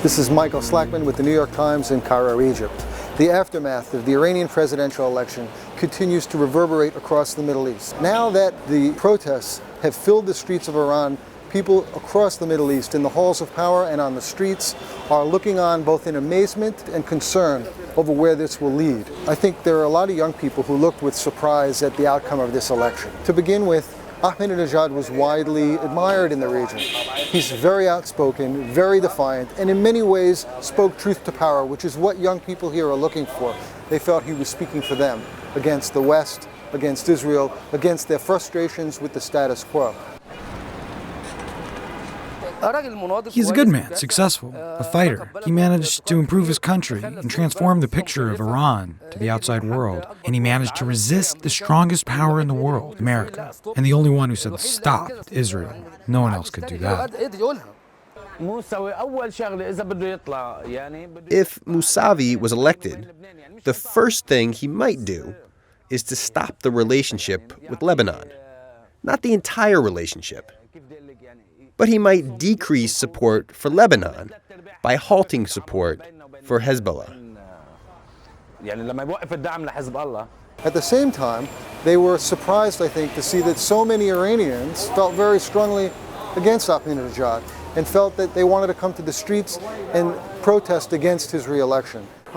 This is Michael Slackman with the New York Times in Cairo, Egypt. The aftermath of the Iranian presidential election continues to reverberate across the Middle East. Now that the protests have filled the streets of Iran, people across the Middle East in the halls of power and on the streets are looking on both in amazement and concern over where this will lead. I think there are a lot of young people who looked with surprise at the outcome of this election. To begin with, Ahmadinejad was widely admired in the region. He's very outspoken, very defiant, and in many ways spoke truth to power, which is what young people here are looking for. They felt he was speaking for them, against the West, against Israel, against their frustrations with the status quo. He's a good man, successful, a fighter. He managed to improve his country and transform the picture of Iran to the outside world. And he managed to resist the strongest power in the world, America. And the only one who said stop, Israel. No one else could do that. If Mousavi was elected, the first thing he might do is to stop the relationship with Lebanon. Not the entire relationship. But he might decrease support for Lebanon by halting support for Hezbollah. At the same time, they were surprised, I think, to see that so many Iranians felt very strongly against Ahmadinejad and felt that they wanted to come to the streets and protest against his re-election. I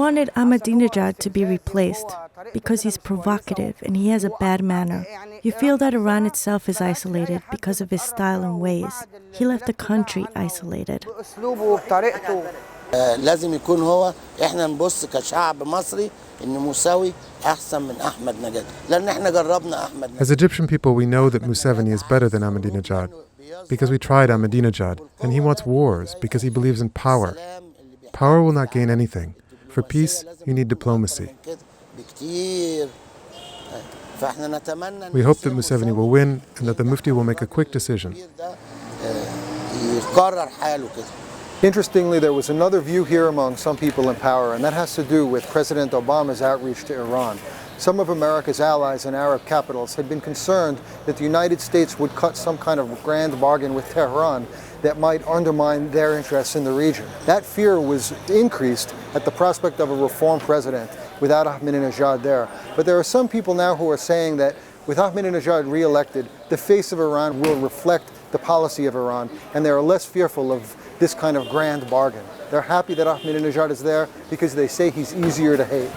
wanted Ahmadinejad to be replaced because he's provocative and he has a bad manner. You feel that Iran itself is isolated because of his style and ways. He left the country isolated. لازم يكون هو احنا نبص كشعب مصري ان موسوي احسن من احمد نجاد لان احنا جربنا احمد نجاد. As Egyptian people, we know that Museveni is better than Ahmadinejad because we tried Ahmadinejad, and he wants wars because he believes in power. Power will not gain anything. For peace, you need diplomacy. We hope that Museveni will win and that the Mufti will make a quick decision. Interestingly, there was another view here among some people in power, and that has to do with President Obama's outreach to Iran. Some of America's allies in Arab capitals had been concerned that the United States would cut some kind of grand bargain with Tehran that might undermine their interests in the region. That fear was increased at the prospect of a reform president without Ahmadinejad there. But there are some people now who are saying that with Ahmadinejad re-elected, the face of Iran will reflect the policy of Iran, and they are less fearful of this kind of grand bargain. They're happy that Ahmadinejad is there because they say he's easier to hate.